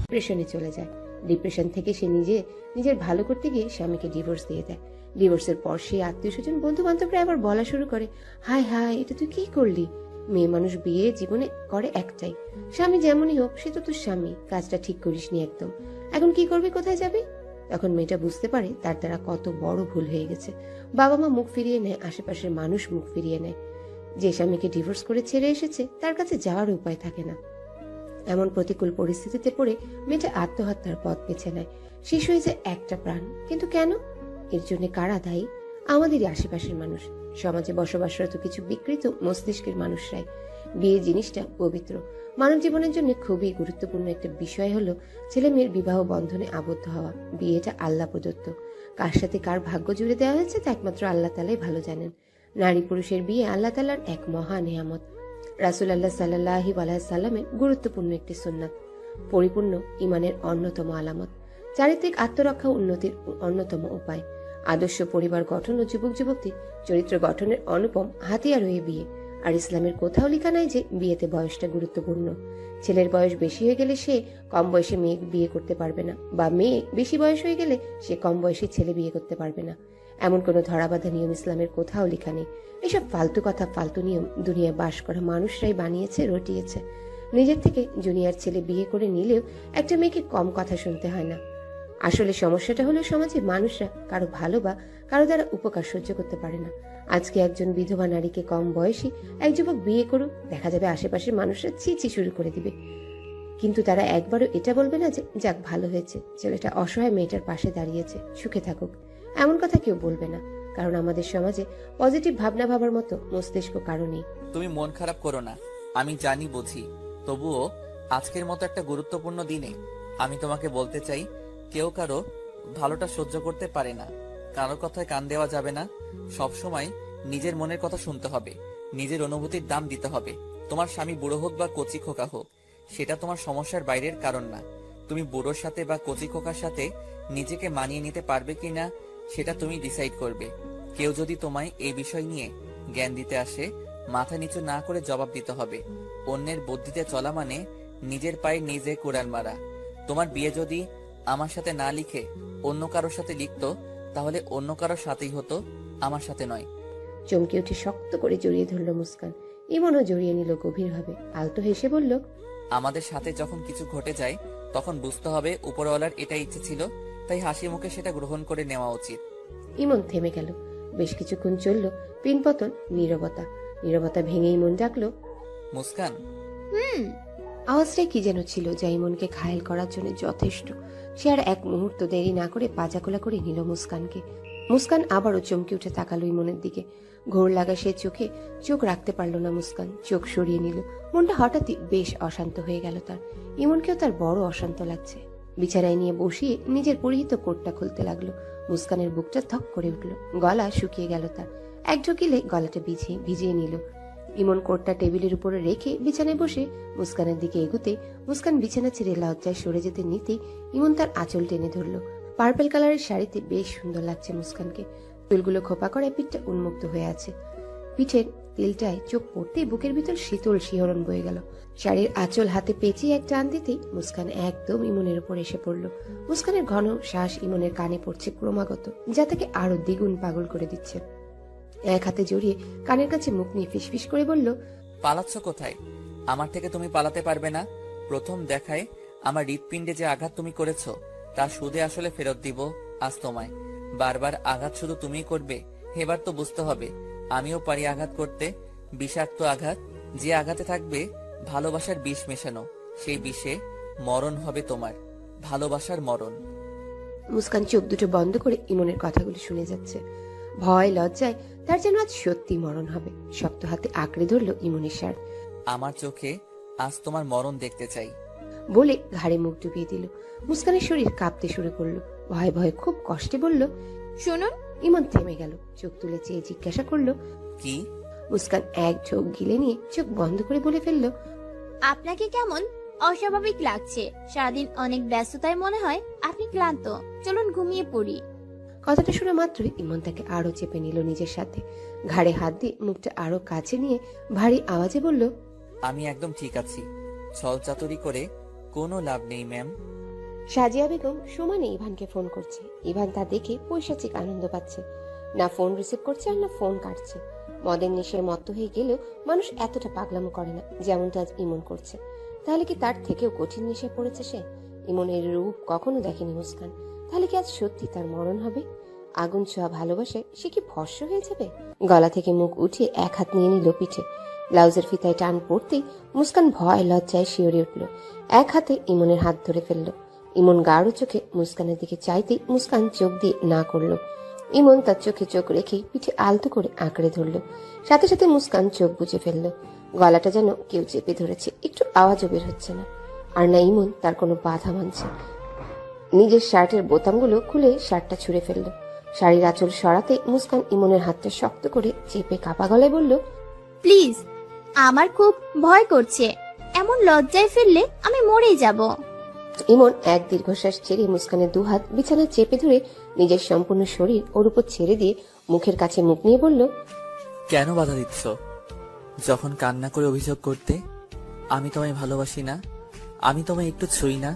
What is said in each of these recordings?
ডিপ্রেশনে চলে যায়। ডিপ্রেশন থেকে সে নিজের ভালো করতে গিয়ে স্বামীকে ডিভোর্স দিয়ে দেয়। ডিভোর্সের পর সে আত্মীয় স্বজন বন্ধু বান্ধবরা আবার বলা শুরু করে, হায় হায়, এটা তুই কি করলি? মেয়ে মানুষ বিয়ে জীবনে করে একটাই, স্বামী যেমনই হোক সে তো তোর স্বামী, কাজটা ঠিক করিসনি একদম, এখন কি করবি, কোথায় যাবি? তখন মেয়েটা বুঝতে পারে তার দ্বারা কত বড় ভুল হয়ে গেছে। বাবা মা মুখ ফিরিয়ে নেয়, আশেপাশের মানুষ মুখ ফিরিয়ে নেয়। যে স্বামীকে ডিভোর্স করে ছেড়ে এসেছে তার কাছে যাওয়ার উপায় থাকে না। এমন প্রতিকূল পরিস্থিতিতে পড়ে মেয়েটা আত্মহত্যার পথ বেছে নেয়। শেষ হয়ে যায় একটা প্রাণ। কিন্তু কেন? এর জন্য কারা দায়ী? আমাদেরই আশেপাশের মানুষ, সমাজে বসবাসরত কিছু বিকৃত মস্তিষ্কের মানুষরাই। বিয়ে জিনিসটা পবিত্র, মানব জীবনের জন্য খুবই গুরুত্বপূর্ণ একটা বিষয় হলো ছেলে মেয়ের বিবাহ বন্ধনে আবদ্ধ হওয়া। বিয়েটা আল্লাহ প্রদত্ত, কার সাথে কার ভাগ্য জুড়ে দেওয়া হয়েছে তা একমাত্র আল্লাহ তাআলাই ভালো জানেন। নারী পুরুষের বিয়ে আল্লাহ তাআলার এক মহা নেয়ামত। রাসূলুল্লাহ সাল্লাল্লাহু আলাইহি ওয়াসাল্লামের গুরুত্বপূর্ণ একটি সুন্নাত, পরিপূর্ণ ঈমানের অন্যতম আলামত, চারিত্রিক আত্মরক্ষা উন্নতির অন্যতম উপায়, আদর্শ পরিবার গঠন ও যুবক যুবতীর চরিত্র গঠনের অনুপম হাতিয়ার হয়ে বিয়ে। আর ইসলামের কোথাও লেখা নাই যে বিয়েতে বয়সটা গুরুত্বপূর্ণ। ছেলের বয়স বেশি হয়ে গেলে সে কম বয়সে মেয়ে বিয়ে করতে পারবে না, বা মেয়ে বেশি বয়স হয়ে গেলে সে কম বয়সী ছেলে বিয়ে করতে পারবে না। এমন কোনো ধরাবাঁধা নিয়ম ইসলামের কোথাও লেখা নেই। এসব ফালতু কথা, ফালতু নিয়ম দুনিয়ায় বাস করা মানুষরাই বানিয়েছে, রটিয়েছে। নিজের থেকে জুনিয়র ছেলে বিয়ে করে নিলেও একটা মেয়েকে কম কথা শুনতে হয় না। আসলে সমস্যাটা হলো সমাজে মানুষরা কারো ভালো বা কারো দ্বারা উপকার সহ্য করতে পারে না। আজকে একজন বিধবা নারীকে কম বয়সী এক যুবক বিয়ে করুক, দেখা যাবে আশেপাশের মানুষরা ছি শুরু করে দিবে। কিন্তু তারা একবারও এটা বলবে না যে যাক ভালো হয়েছে, ছেলেটা অসহায় মেয়েটার পাশে দাঁড়িয়েছে, সুখে থাকুক। এমন কথা কেউ বলবে না, কারণ আমাদের সমাজে পজিটিভ ভাবনা ভাবার মতো মস্তিষ্ক কারো নেই। তুমি মন খারাপ করো না, আমি জানি বুঝি। তবুও আজকের মতো একটা গুরুত্বপূর্ণ দিনে আমি তোমাকে বলতে চাই, কেউ কারো ভালোটা সহ্য করতে পারে না, কারোর কথায় কান দেওয়া যাবে না। সব সময় নিজের মনের কথা শুনতে হবে, নিজের অনুভূতির দাম দিতে হবে। তোমার স্বামী বুড়ো হোক বা কচি খোকা হোক, সেটা তোমার সমস্যার বাইরের কারণ না। তুমি বুড়োর সাথে বা কচি খোকার সাথে নিজেকে মানিয়ে নিতে পারবে কিনা সেটা তুমি ডিসাইড করবে। কেউ যদি তোমায় এই বিষয় নিয়ে জ্ঞান দিতে আসে, মাথা নিচু না করে জবাব দিতে হবে। অন্যের বুদ্ধিতে চলা মানে নিজের পায়ে নিজে কুড়াল মারা। তোমার বিয়ে যদি আমার সাথে না লিখে অন্য কারোর সাথে লিখতো, তাহলে অন্য কারোর সাথেই হতো, আমার সাথে নয়। চমকে উঠে শক্ত করে জড়িয়ে ধরল মুস্কান। ইমনও জড়িয়ে নিল গভীরভাবে, আলতো হেসে বলল, আমাদের সাথে যখন কিছু ঘটে যায় তখন বুঝতে হবে উপরওয়ালার এটা ইচ্ছে ছিল, তাই হাসি মুখে সেটা গ্রহণ করে নেওয়া উচিত। ইমন থেমে গেল। বেশ কিছুক্ষণ চলল পিনপতন নীরবতা। নীরবতা ভেঙে ইমন ডাকলো, মুস্কান। আওয়াজটাই কি যেন ছিল যা ইমনকে ঘায়েল করার জন্য যথেষ্ট। সে আর এক মুহূর্ত দেরি না করে পাজাকোলা করে নিল মুস্কানকে। মুস্কান আবারও চমকে উঠে তাকালো ইমনের দিকে। ঘোর লাগা সে চোখে চোখ রাখতে পারল না মুস্কান, চোখ সরিয়ে নিল। মনটা হঠাৎই বেশ অশান্ত হয়ে গেল তার। ইমনকেও তার বড় অশান্ত লাগছে। বিছানায় নিয়ে বসিয়ে নিজের পরিহিত কোটটা খুলতে লাগলো। মুস্কানের বুকটা থক করে উঠল, গলা শুকিয়ে গেল তার। এক ঢোকিলে গলাটা ভিজিয়ে নিল। ইমন কোটটা টেবিলের উপরে রেখে বিছানায় বসে মুস্কানের দিকে এগুতে মুস্কান বিছানা ছেড়ে লজ্জায় সরে যেতে নিতেই ইমন তার আঁচল টেনে ধরল। পার্পল কালারের শাড়িতে বেশ সুন্দর লাগছে মুস্কানকে। চুলগুলো খোপা করে পিঠটা উন্মুক্ত হয়ে আছে। পিঠের তেলটায় চোখ পড়তেই বুকের ভিতর শীতল শিহরণ বয়ে গেল। শাড়ির আঁচল হাতে পেঁচিয়ে এক টান দিতেই মুস্কান একদম ইমনের উপর এসে পড়ল। মুস্কানের ঘন শ্বাস ইমনের কানে পড়ছে ক্রমাগত, যা তাকে আরো দ্বিগুণ পাগল করে দিচ্ছে। এক হাতে জড়িয়ে কানের কাছে মুখ নিয়ে ফিসফিস করে বলল, পালাচ্ছ কোথায়? আমার থেকে তুমি পালাতে পারবে না। প্রথম দেখায় আমার হৃৎপিণ্ডে যে আঘাত তুমি করেছো তা সুদে আসলে ফেরত দিব আজ তোমায়। বারবার আঘাত শুধু তুমিই করবে, এবার তো বুঝতে হবে আমিও পারি আঘাত করতে। বিষাক্ত আঘাত, যে আঘাতে থাকবে ভালোবাসার বিষ মেশানো, সেই বিষে মরণ হবে তোমার, ভালোবাসার মরণ। মুস্কান চোখ দুটো বন্ধ করে ইমনের কথাগুলি শুনে যাচ্ছে। ভয় লজ্জায় তার যেন আজ সত্যি মরণ হবে। শক্ত হাতে আঁকড়ে ধরল ইমনের শার্ট। আমার চোখে আজ তোমার মরণ দেখতে চাই বলে ঘাড়ে মুখ ডুবিয়ে দিল। মুস্কানের শরীর কাঁপতে শুরু করলো। ভয়ে ভয়ে খুব কষ্টে বলল, শুনুন। ইমন থেমে গেল, চোখ তুলে চেয়ে জিজ্ঞাসা করলো, কি? মুস্কান এক ঢোক গিলে নিয়ে চোখ বন্ধ করে বলে ফেললো, আপনাকে কেমন অস্বাভাবিক লাগছে। সারাদিন অনেক ব্যস্ততায় মনে হয় আপনি ক্লান্ত। চলুন ঘুমিয়ে পড়ি। কথাটা শুনে মাত্রই ইমন তাকে আরো চেপে নিল নিজের সাথে। ঘাড়ে হাত দিয়ে মুখটা আরো কাছে নিয়ে ভারী আওয়াজে বলল, আমি একদম ঠিক আছি। ছলচাতুরি করে কোনো লাভ নেই ম্যাম। সাজিয়া বেগম সমানে ইভানকে ফোন করছে। ইভান তা দেখে পৈশাচিক আনন্দ পাচ্ছে। না ফোন রিসিভ করছে আর না ফোন কাটছে। মদের নেশায় মত্ত হয়ে গেলেও মানুষ এতটা পাগলামো করে না যেমনটা আজ ইমন করছে। তাহলে কি তার থেকেও কঠিন নেশায় পড়েছে সে? ইমনের রূপ কখনো দেখেনি মুস্কান। তাহলে কি আজ সত্যি তার মরণ হবে? আগুন ছোঁয়া ভালোবাসায় সে কি ভস্ম হয়ে যাবে? গলা থেকে মুখ উঠিয়ে এক হাত নিয়ে নিল পিঠে। ব্লাউজের ফিতায় টান পড়তেই মুস্কান ভয় লজ্জায় শিওরে উঠল। এক হাতে ইমনের হাত ধরে ফেলল। ইমন গাঢ় চোখে মুস্কানের দিকে চাইতেই মুস্কান চোখ দিয়ে না করল। ইমন তার চোখে চোখ রেখে পিঠে আলতো করে আঁকড়ে ধরল। সাথে সাথে মুস্কান চোখ বুজে ফেলল। গলাটা যেন কেউ চেপে ধরেছে, একটু আওয়াজও বের হচ্ছে না। আর না ইমন তার কোনো বাধা মানছে। নিজের শার্টের বোতামগুলো খুলে শার্টটা ছুঁড়ে ফেলল। শাড়ির আঁচল সরাতে মুস্কান ইমনের হাতটা শক্ত করে চেপে কাপা গলায় বলল, প্লিজ, আমার খুব ভয় করছে। এমন লজ্জায় ফেললে আমি মরেই যাব। ইমন এক দীর্ঘশ্বাস ছেড়ে মুস্কানের দুহাত বিছানায় চেপে ধরে নিজের সম্পূর্ণ শরীর ওর উপর ছেড়ে দিয়ে মুখের কাছে মুখ নিয়ে বলল, কেন বাধা দিচ্ছ? যখন কান্না করে অভিযোগ করতে আমি তোমায় ভালোবাসি না, আমি তোমায় একটু ছুঁই না,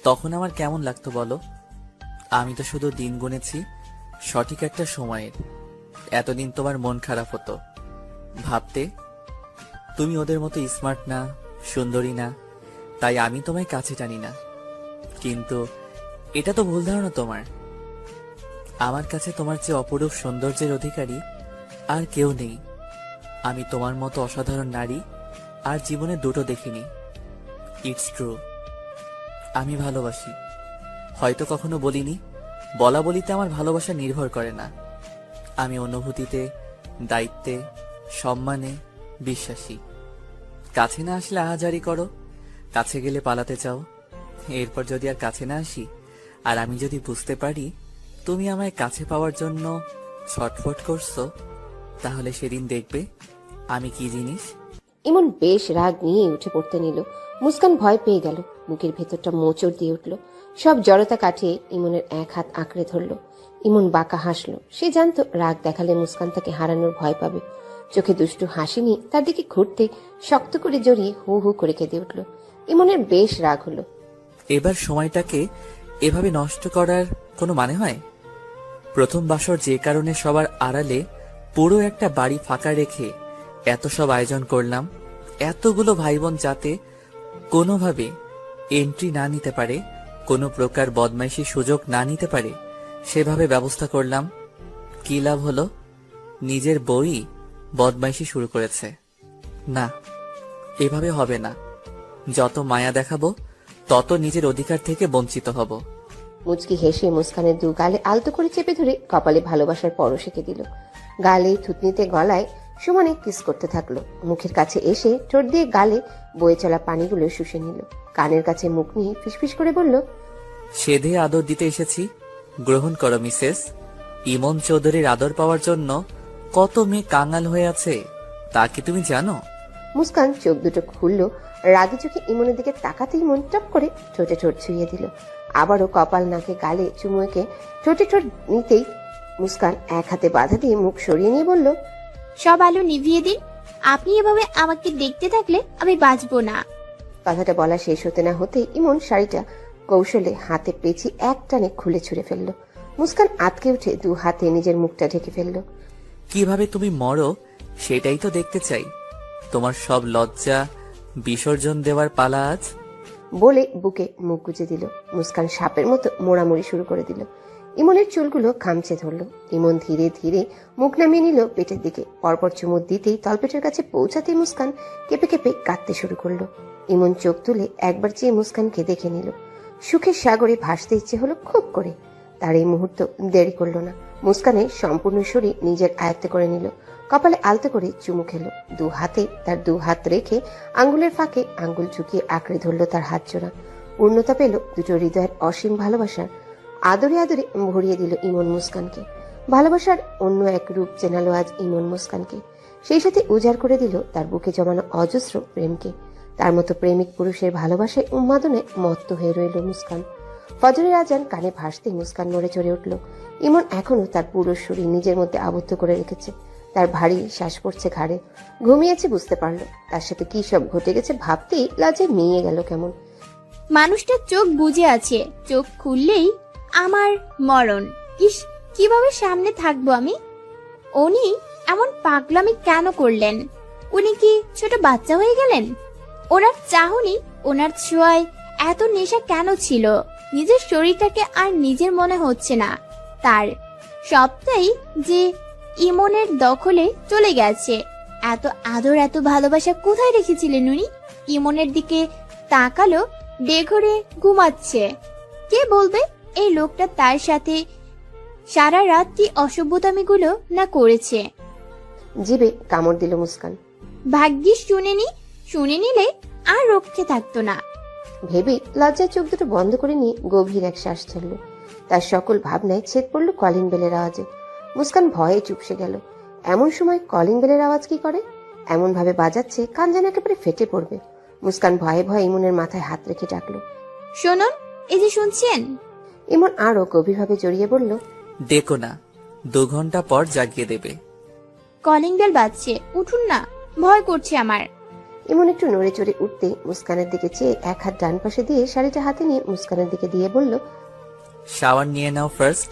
তখন আমার কেমন লাগতো বলো? আমি তো শুধু দিন গুনেছি সঠিক একটা সময়ের। এতদিন তোমার মন খারাপ হতো, ভাবতে তুমি ওদের মতো স্মার্ট না, সুন্দরী না, তাই আমি তোমায় কাছে টানি না। কিন্তু এটা তো ভুল ধারণা তোমার। আমার কাছে তোমার চেয়ে অপরূপ সৌন্দর্যের অধিকারী আর কেউ নেই। আমি তোমার মতো অসাধারণ নারী আর জীবনে দুটো দেখিনি। ইটস ট্রু, আমি ভালোবাসি। হয়তো কখনো বলিনি, বলা বলিতে আমার ভালোবাসা নির্ভর করে না। আমি অনুভূতিতে, দায়িত্বে, সম্মানে বিশ্বাসী। কাছে না আসলে আহাজারি করো, কাছে গেলে পালাতে চাও। এরপর যদি আর কাছে না আসি, আর আমি যদি বুঝতে পারি তুমি আমায় কাছে পাওয়ার জন্য ছটফট করছো, তাহলে সেদিন দেখবে আমি কি জিনিস। ইমন বেশ রাগ নিয়ে উঠে পড়তে নিল। মুস্কান ভয় পেয়ে গেল, বুকের ভেতরটা মোচড় দিয়ে উঠল। সব জড়তা কাটিয়ে ইমনের এক হাত আঁকড়ে ধরল। ইমন বাঁকা হাসল। সে জানতো রাগ দেখালে মুস্কান তাকে হারানোর ভয় পাবে। চোখে দুষ্টু হাসি নিয়ে তার দিকে ঘুরতে শক্ত করে জড়িয়ে হু হু করে কেঁদে উঠল। ইমনের বেশ রাগ হলো। এবার সময়টাকে এভাবে নষ্ট করার কোনো মানে হয়? প্রথম বাসর যে কারণে সবার আড়ালে পুরো একটা বাড়ি ফাঁকা রেখে এত সব আয়োজন করলাম, এতগুলো ভাই বোন যাতে কোনোভাবে এন্ট্রি না নিতে পারে, কোনো প্রকার বদমাইশির সুযোগ না নিতে পারে, সেভাবে ব্যবস্থা করলাম। কি লাভ হলো? নিজের বই বদমাইশি শুরু করেছে। না, এভাবে হবে না। যত মায়া দেখাবো তত নিজের অধিকার থেকে বঞ্চিত হব। মুচকি হেসে মুস্কানের দু গালে আলতো করে চেপে ধরে কপালে ভালোবাসার পরশ এঁকে দিল। গালে, থুতনিতে, গলায় সমানে কিস করতে থাকলো। মুখের কাছে এসে ঠোঁট দিয়ে গালে বয়ে চলা পানিগুলো শুষে নিল। কানের কাছে মুখ নিয়ে ফিসফিস করে বলল, সেধে আদর দিতে এসেছি, গ্রহণ করো মিসেস। ইমন চৌধুরীর আদর পাওয়ার জন্য কত মেয়ে কাঙাল হয়ে আছে তা কি তুমি জানো? মুস্কান চোখ দুটো খুলল। রাগি চোখে ইমনের দিকে তাকাতেই মন টপ করে ঠোঁটে ঠোঁট ছুঁয়ে দিল। আবারও কপাল, নাকে, গালে চুমু এঁকে ঠোঁটে ঠোঁট নিতেই মুস্কান এক হাতে বাধা দিয়ে মুখ সরিয়ে নিয়ে বলল, সব আলো নিভিয়ে দিন। আপনি এভাবে আমাকে দেখতে থাকলে আমি বাঁচবো না। কথাটা বলা শেষ হতে না হতেই ইমন শাড়িটা কৌশলে হাতে পেঁচি এক টানে খুলে ছুঁড়ে ফেলল। মুস্কান আতকে উঠে দু হাতে নিজের মুখটা ঢেকে ফেলল। কিভাবে তুমি মরো সেটাই তো দেখতে চাই। তোমার সব লজ্জা বিসর্জন দেওয়ার পালা আজ। বলে বুকে মুখ গুজে দিল। মুস্কান সাপের মতো মোড়ামুড়ি শুরু করে দিল। ইমনের চুলগুলো খামচে ধরল। ইমন ধীরে ধীরে মুখ নামিয়ে নিল পেটের দিকে। পরপর চুমুক দিতেই তলপেটের কাছে পৌঁছাতে মুস্কান কেঁপে কেঁপে কাঁদতে শুরু করলো। ইমন চোখ তুলে একবার চেয়ে মুস্কানকে দেখে নিল। সুখের সাগরে ভাসতে ইচ্ছে হলো খুব করে। তার এই মুহূর্ত দেরি করলো না। মুস্কানের সম্পূর্ণ শরীর নিজের আয়ত্তে করে নিল। কপালে আলতো করে চুমু খেলো। দু হাতে তার দু হাত রেখে আঙ্গুলের ফাঁকে আঙ্গুল ঝুঁকিয়ে আঁকড়ে ধরল তার হাত জোড়া। পূর্ণতা পেল দুটো হৃদয়ের অসীম ভালোবাসার। আদরে আদরে ভরিয়ে দিল ইমন মুস্কানকে। ভালোবাসার অন্য এক রূপ চেনালো আজ ইমন মুস্কানকে। সেই সাথে উজাড় করে দিল তার বুকে জমানো অজস্র প্রেমকে। তার মতো প্রেমিক পুরুষের ভালোবাসায় উন্মাদনে মত্ত হয়ে রইল মুস্কান। ফজরের আজান কানে ভাসতে মুস্কান নড়ে চড়ে উঠল। ইমন এখনো তার পুরো শরীর নিজের মধ্যে আবদ্ধ করে রেখেছে। তার ভারী শ্বাস পড়ছে ঘাড়ে। ঘুমিয়েছে বুঝতে পারলো। তার সাথে কি সব ঘটে গেছে ভাবতেই লজ্জায় মিয়ে গেল কেমন। মানুষটার চোখ বুজে আছে, চোখ খুললেই আমার মরণ। ইস, কিভাবে সামনে থাকবো আমি? উনি এমন পাগলামি কেন করলেন? উনি কি ছোট বাচ্চা হয়ে গেলেন? ওনার চাহনি, ওনার ছোঁয়ায় এত নেশা কেন ছিল? নিজের শরীরটাকে আর নিজের মনে হচ্ছে না তার। সবটাই যে ইমনের দখলে চলে গেছে। এত আদর, এত ভালোবাসা কোথায় রেখেছিলেন উনি? ইমনের দিকে তাকালো, বেঘরে ঘুমাচ্ছে। কে বলবে এই লোকটা তার সাথে সারা রাত কি অসভ্যতামিগুলো না করেছে? জিভে কামড় দিল মুস্কান। ভাগ্যিস শুনে নিলে আর রক্ষে থাকতো না। ভেবে লজ্জায় চোখ দুটো বন্ধ করে নিয়ে গভীর এক শ্বাস ছাড়ল। তার সকল ভাবনায় ছেদ পড়ল কলিং বেলের আওয়াজে। মুস্কান ভয়ে চুপসে গেল। এমন সময় কলিং বেলের আওয়াজ কি করে? এমন ভাবে বাজাচ্ছে কান যেন একেবারে ফেটে পড়বে। মুস্কান ভয়ে ভয়ে ইমনের মাথায় হাত রেখে ডাকলো, শুনুন, এই যে শুনছেন? ইমন আরো গভীরভাবে জড়িয়ে বলল, ডেকো না, 2 ঘন্টা পর জাগিয়ে দেবে। কলিং বেল বাজছে, উঠুন না, ভয় করছে আমার। ইমন একটু নড়ে চড়ে উঠতে মুস্কানের দিকে চেয়ে এক হাত ডান পাশে দিয়ে শাড়িটা হাতে নিয়ে মুস্কানের দিকে দিয়ে বলল, শাওয়ার নিয়ে নাও ফার্স্ট।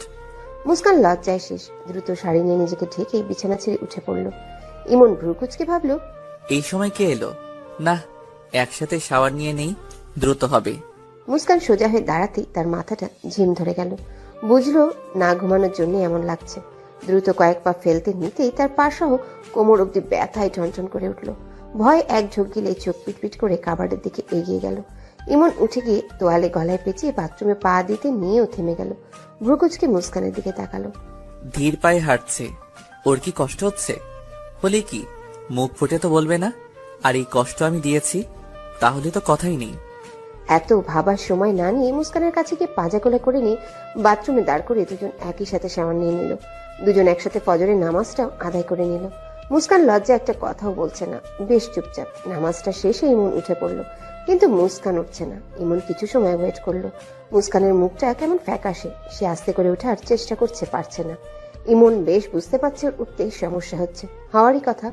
মুস্কান লজ্জায় শেষ। দ্রুত শাড়ি নিয়ে নিজেকে ঢেকে বিছানা ছেড়ে উঠে পড়ল। ইমন ভ্রুকুচকে ভাবল, এই সময় কে এলো? না, একসাথে শাওয়ার নিয়ে নেই, দ্রুত হবে। মুস্কান সোজা হয়ে দাঁড়াতেই তার মাথাটা ঝিম ধরে গেল। বুঝলো না ঘুমানোর জন্য এমন লাগছে। দ্রুত কয়েক পা ফেলতে নিতেই তার পা সহ কোমর অব্দি ব্যথায় টনটন করে উঠল। ভয় এক ঝোঁক গিলে চোখ পিটপিট করে কাবার্ডের দিকে এগিয়ে গেল। ইমন উঠে গিয়ে তোয়ালে গলায় পেঁচিয়ে বাথরুমে পা দিতে নিয়েও থেমে গেল। ভ্রুকুচকে মুস্কানের দিকে তাকালো। ধীর পায়ে হাঁটছে, ওর কি কষ্ট হচ্ছে? হলে কি, মুখ ফুটে তো বলবে না। আর এই কষ্ট আমি দিয়েছি, তাহলে তো কথাই নেই। এত ভাবার সময় না নিয়ে মুস্কানের কাছে গিয়ে পাজা কোলে করে নিয়ে বাথরুমে দাঁড় করে দুজন একই সাথে শাওয়ার নিয়ে নিল। দুজন একসাথে ফজরের নামাজটাও আদায় করে নিল। মুস্কান লজ্জা একটা কথাও বলছে না, বেশ চুপচাপ। নামাজটা শেষে ইমন উঠে পড়ল, কিন্তু মুস্কান উঠছে না। ইমন কিছু সময় ওয়েট করলো। মুস্কানের মুখটা কেমন ফ্যাকাশে। সে আস্তে করে ওঠার চেষ্টা করছে, পারছে না। ইমন বেশ বুঝতে পারছে ওর উঠতে সমস্যা হচ্ছে। হওয়ারই কথা।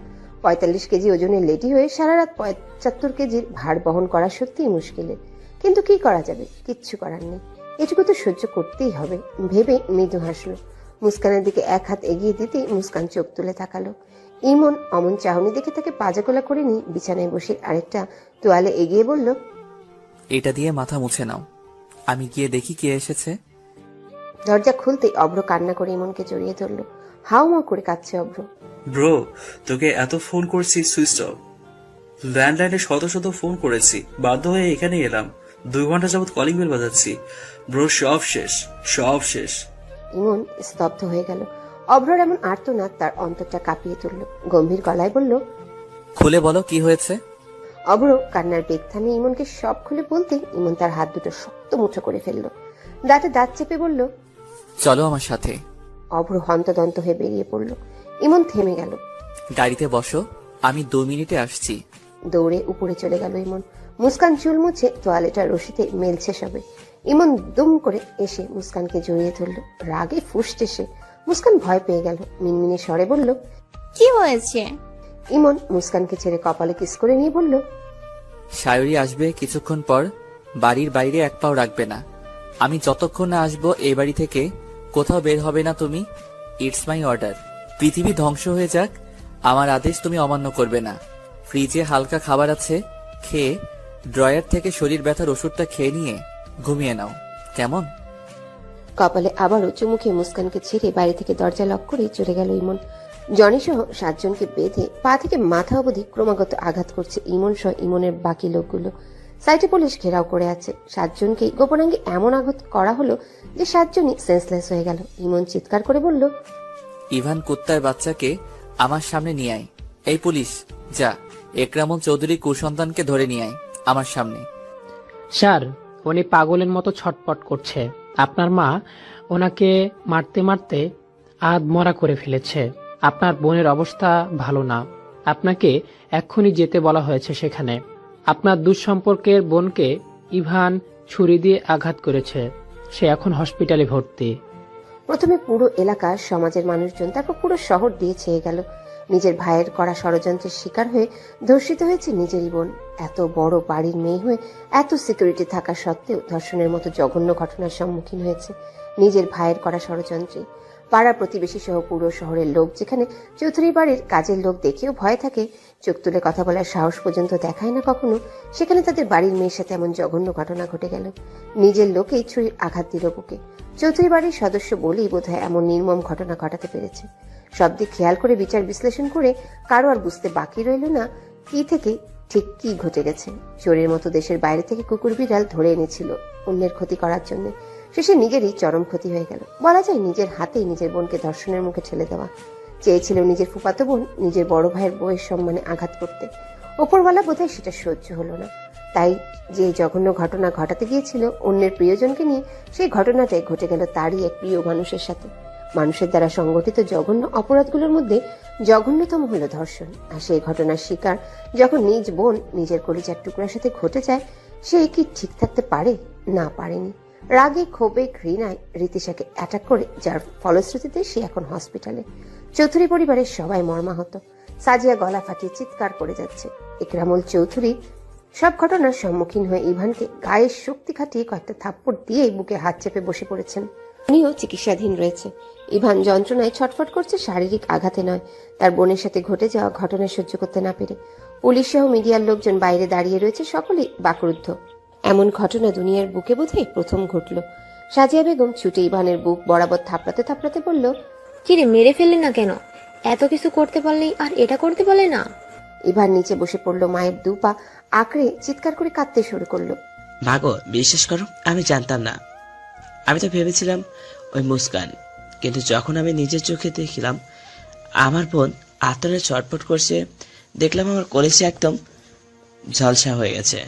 45 কেজি ওজনের লেডি হয়ে সারা রাত 75 কেজির ভার বহন করা সত্যিই মুশকিলের। কিন্তু কি করা যাবে? কিচ্ছু করার নেই। এটুকু তো সহ্য করতেই হবে ভেবে মৃদু হাসলো। মুস্কানের দিকে এক হাত এগিয়ে দিতেই মুস্কান চোখ তুলে তাকালো। ইমন অমন চাহনি দেখে তাকে পাজাকোলা করে নিয়ে বিছানায় বসে আরেকটা তোয়ালে এগিয়ে বলল, এটা দিয়ে মাথা মুছে নাও, আমি গিয়ে দেখি কে এসেছে। দরজা খুলতেই অভ্র কান্না করে ইমনকে জড়িয়ে ধরলো। হাউমাউ করে কাঁদছে অভ্র। ব্রো, তোকে এত ফোন করছি, সুইচ অফ। ল্যান্ডলাইনে শত শত ফোন করেছি, বাধ্য হয়ে এখানে এলাম। 2 ঘন্টা যাবত কলিং বেল বাজাচ্ছি। ব্রো, সব শেষ, সব শেষ। ইমন স্তব্ধ হয়ে গেল। অভ্রর এমন আর্তনাদ তার অন্তরটা কাঁপিয়ে তুলল। গম্ভীর গলায় বলল, খুলে বলো কি হয়েছে। অভ্র কান্নার বেগ থামিয়ে ইমনকে সব খুলে বলতেই ইমন তার হাত দুটো শক্ত মুঠো করে ফেলল। দাঁতে দাঁত চেপে বলল, চলো আমার সাথে। অভ্র হন্তদন্ত হয়ে বেরিয়ে পড়ল। ইমন থেমে গেল। গাড়িতে বসো, আমি 2 মিনিটে আসছি। দৌড়ে উপরে চলে গেল ইমন। মুস্কান চুল মুছে তোয়ালেটা রশিতে মেলছে সবে। ইমন দুম করে এসে মুস্কানকে জড়িয়ে ধরল। রাগে ফুঁসছে সে। মুস্কান ভয় পেয়ে গেল। মিনমিনে স্বরে বলল, কি হয়েছে? ইমন মুস্কানকে ছেড়ে কপালে কিস করে নিয়ে বলল, শায়রি আসবে কিছুক্ষণ পর, বাড়ির বাইরে এক পাও রাখবে না। আমি যতক্ষণ না আসবো এই বাড়ি থেকে কোথাও বের হবে না তুমি। It's my order. পৃথিবী ধ্বংস হয়ে যাক, আমার আদেশ তুমি অমান্য করবে না। ফ্রিজে হালকা খাবার আছে, খেয়ে ড্রয়ার থেকে শরীর ব্যথার ওষুধটা খেয়ে নিয়ে ঘুমিয়ে নাও, কেমন? কপালে আবারও চুমুকে মুস্কানকে ছেড়ে বাড়ি থেকে দরজা লক করে চলে গেল ইমন। জনি সহ 7 জনকে বেঁধে পা থেকে মাথা অবধি ক্রমাগত আঘাত করছে ইমন সহ ইমনের বাকি লোকগুলো। সাইটে পুলিশ ঘেরাও করে আছে। 7 জনকেই গোপনাঙ্গে এমন আঘাত করা হলো যে 7 জনই সেন্সলেস হয়ে গেল। ইমন চিৎকার করে বলল, ইভান কুত্তার বাচ্চাকে আমার সামনে নিয়ে আয়। এই পুলিশ, যা একরামুল চৌধুরী কুসন্তানকে ধরে নিয়ে আয় আমার সামনে। স্যার, উনি পাগলের মতো ছটপট করছে। আপনার মা ওনাকে মারতে মারতে আধমরা করে ফেলেছে। আপনার বোনের অবস্থা ভালো না। আপনাকে এক্ষুনি যেতে বলা হয়েছে সেখানে। আপনার দুঃসম্পর্কের বোনকে ইভান ছুরি দিয়ে আঘাত করেছে। সে এখন হসপিটালে ভর্তি। প্রথমে পুরো এলাকার সমাজের মানুষজন, তারপর পুরো শহর দিয়ে ছেয়ে গেল। নিজের ভাইয়ের করা ষড়যন্ত্রের শিকার হয়ে ধর্ষিত হয়েছে নিজেরই বোন। এত বড় বাড়ির মেয়ে হয়ে এত সিকিউরিটি থাকা সত্ত্বেও ধর্ষণের মতো জঘন্য ঘটনার সম্মুখীন হয়েছে নিজের ভাইয়ের করা ষড়যন্ত্রে। পাড়া প্রতিবেশী সহ পুরো শহরের লোক যেখানে চৌধুরী বাড়ির কাজের লোক দেখেও ভয় থাকে, চোখ তুলে কথা বলার সাহস পর্যন্ত দেখায় না কখনো, সেখানে তাদের বাড়ির মেয়ের সাথে এমন জঘন্য ঘটনা ঘটে গেল। নিজের লোকেই ছুরির আঘাত দিল বুকে। চৌধুরী বাড়ির সদস্য বলেই বোধহয় এমন নির্মম ঘটনা ঘটাতে পেরেছে। সব দিক খেয়াল করে বিচার বিশ্লেষণ করে কারো আর বুঝতে বাকি রইল না কি থেকে ঠিক কি ঘটে গেছে। চোরের মতো দেশের বাইরে থেকে কুকুর বিড়াল ধরে এনেছিল অন্যের ক্ষতি করার জন্য, শেষে নিজেরই চরম ক্ষতি হয়ে গেল। বলা যায় নিজের হাতেই নিজের বোনকে ধর্ষণের মুখে ঠেলে দেওয়া। চেয়েছিল নিজের ফুফাতো বোন নিজের বড় ভাইয়ের বউয়ের সম্মানে আঘাত করতে, ওপরওয়ালা বোধহয় সেটা সহ্য হলো না। তাই যে জঘন্য ঘটনা ঘটাতে গিয়েছিল অন্যের প্রিয়জনকে নিয়ে, সেই ঘটনাটাই ঘটে গেল তারই এক প্রিয় মানুষের সাথে। মানুষের দ্বারা সংগঠিত জঘন্য অপরাধগুলোর মধ্যে জঘন্যতম হলো ধর্ষণ। আর সেই ঘটনার শিকার যখন নিজ বোন নিজের কলিজার টুকরার সাথে ঘটে যায়, সে কি ঠিক থাকতে পারে? না, পারেনি। রাগে, ক্ষোভে, ঘৃণায় রীতিশাকে অ্যাটাক করে, যার ফলশ্রুতিতে সে এখন হসপিটালে। চৌধুরী পরিবারের সবাই মর্মাহত। সাজিয়া গলা ফাটিয়ে চিৎকার করে যাচ্ছে। ইকরামুল চৌধুরী সব ঘটনার সম্মুখীন হয়ে ইভানকে গায়ের শক্তি খাটিয়ে কয়েকটা থাপ্পড় দিয়ে বুকে হাত চেপে বসে পড়েছেন। উনিও চিকিৎসাধীন রয়েছে। ইভান যন্ত্রণায় ছটফট করছে, শারীরিক আঘাতে নয়, তার বোনের সাথে ঘটে যাওয়া ঘটনা সহ্য করতে না পেরে। পুলিশ সহ মিডিয়ার লোকজন বাইরে দাঁড়িয়ে রয়েছে, সকলেই বাকরুদ্ধ। এমন ঘটনা দুনিয়ার বুকে বোধহয় প্রথম ঘটল। সাজিয়া বেগম ছুটে ইভানের বুক বরাবর থাপড়াতে থাপড়াতে বলল, কিরে মেরে ফেললি না কেন? এত কিছু করতে পারলি আর এটা করতে পারলে না? ইভান নিচে বসে পড়লো, মায়ের দুপা আঁকড়ে চিৎকার করে কাঁদতে শুরু করলো। মাগো, বিশ্বাস করো, আমি জানতাম না। আমি তো ভেবেছিলাম ওই মুস্কান, কিন্তু যখন আমি নিজের চোখে দেখলাম আমার বোন আতরে চটপট করছে, দেখলাম আমার কলেজে একদম ঝলসা হয়ে গেছে।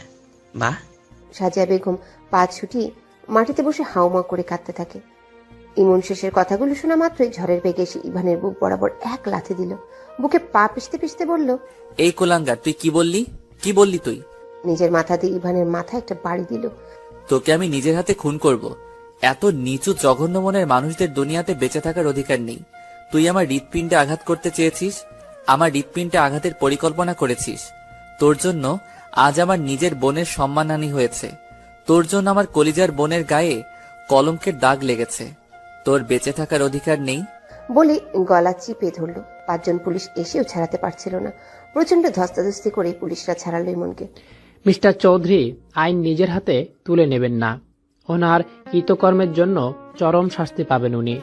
মা। সাজিয়া বেগম পা ছুটিয়ে মাটিতে বসে হাউমা করে কাঁদতে থাকে। ইমন শেষের কথাগুলো শোনা মাত্রই ঝড়ের বেগে এসে ইভানের বুক বরাবর এক লাথি দিল। বুকে পা পিষতে পিষতে বলল, এই কোলাঙ্গার, তুই কি বললি? কি বললি তুই? নিজের মাথা দিয়ে ইভানের মাথায় একটা বাড়ি দিল। তোকে আমি নিজের হাতে খুন করব। এত নিচু জঘন্য মনের মানুষদের দুনিয়াতে বেঁচে থাকার অধিকার নেই। তুই আমার হৃৎপিণ্ডে আঘাত করতে চেয়েছিস, আমার হৃৎপিণ্ডে আঘাতের পরিকল্পনা করেছিস। তোর জন্য আজ আমার নিজের বোনের সম্মানহানি হয়েছে। তোর জন্য আমার কলিজার বোনের গায়ে কলঙ্কের দাগ লেগেছে। তোর বেঁচে থাকার অধিকার নেই বলে গলা চিপে ধরল। 5 জন পুলিশ এসেও ছাড়াতে পারছিল না। প্রচন্ড ধস্তাধস্তি করে পুলিশরা ছাড়ালো ইমনকে। মিস্টার চৌধুরী, আইন নিজের হাতে তুলে নেবেন না। ওনার কৃতকর্মের জন্য চরম শাস্তি পাবেন উনি।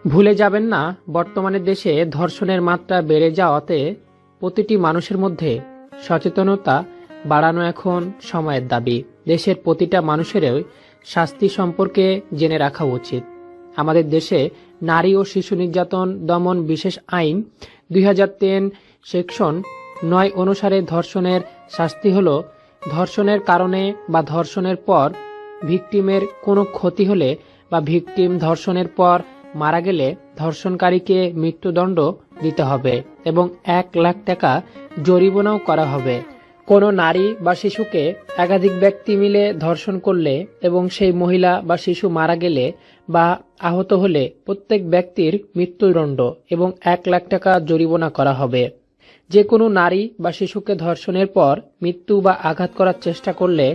ভুলে যাবেন না, বর্তমানে দেশে ধর্ষণের মাত্রা বেড়ে যাওয়াতে প্রতিটি মানুষের মধ্যে সচেতনতা বাড়ানো এখন সময়ের দাবি। দেশের প্রতিটা মানুষেরই শাস্তি সম্পর্কে জেনে রাখা উচিত। আমাদের দেশে নারী ও শিশু নির্যাতন দমন বিশেষ আইন 2003 সেকশন 9 অনুসারে ধর্ষণের শাস্তি হল ধর্ষণের কারণে বা ধর্ষণের পর ভিকটিমের কোনো ক্ষতি হলে বা ভিকটিম ধর্ষণের পর মারা গেলে ধর্ষণকারীকে মৃত্যুদণ্ড দিতে হবে এবং 1 লাখ টাকা জরিমানাও করা হবে। কোনো নারী বা শিশুকে একাধিক ব্যক্তি মিলে ধর্ষণ করলে এবং সেই মহিলা বা শিশু মারা গেলে বা আহত হলে প্রত্যেক ব্যক্তির মৃত্যুদণ্ড এবং 1 লাখ টাকা জরিমানা করা হবে। যে কোনো নারী বা শিশুকে ধর্ষণের পর মৃত্যু বা আঘাত করার চেষ্টা করলে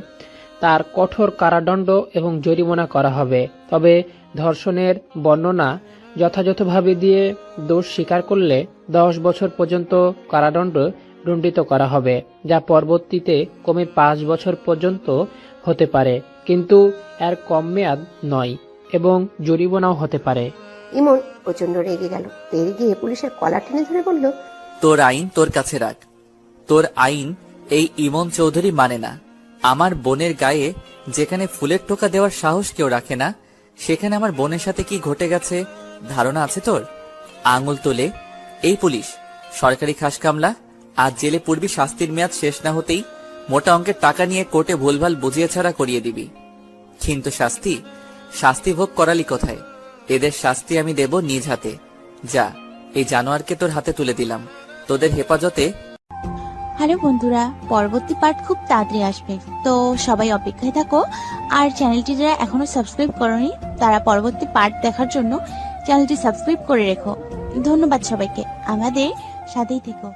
তার কঠোর কারাদণ্ড এবং জরিমানা করা হবে। তবে ধর্ষণের বর্ণনা যথাযথভাবে দিয়ে দোষ স্বীকার করলে 10 বছর পর্যন্ত কারাদণ্ড দণ্ডিত করা হবে, যা পরবর্তীতে কমে 5 বছর পর্যন্ত হতে পারে, কিন্তু এর কম মেয়াদ নয় এবং জরিমানাও হতে পারে। ইমন প্রচন্ড রেগে গেল। তেড়ে গিয়ে পুলিশের কলা টেনে ধরে বলল, তোর আইন তোর কাছে রাখ। তোর আইন এই ইমন চৌধুরী মানে না। আমার বোনের গায়ে যেখানে ফুলের টোকা দেওয়ার সাহস কেউ রাখে না, সেখানে আমার বোনের সাথে কি ঘটে গেছে ধারণা আছে তোর? আঙুল তোলে। এই পুলিশ সরকারি খাস কামলা, আজ জেলে পূর্বী শাস্তির মেয়াদ শেষ না হতেই মোটা অঙ্কের টাকা নিয়ে কোর্টে ভুলভাল বুঝিয়ে ছাড়া করিয়ে দিবি। কিন্তু শাস্তি ভোগ করালি কোথায়? এদের শাস্তি আমি দেব নিজ হাতে। যা, এই জানোয়ারকে তোর হাতে তুলে দিলাম, তোদের হেফাজতে। হ্যালো বন্ধুরা, পরবর্তী পার্ট খুব তাড়াতাড়ি আসবে, তো সবাই অপেক্ষায় থাকো। আর চ্যানেলটি যারা এখনো সাবস্ক্রাইব করনি তারা পরবর্তী পার্ট দেখার জন্য চ্যানেলটি সাবস্ক্রাইব করে রেখো। ধন্যবাদ সবাইকে আমাদের সাথেই থেকো।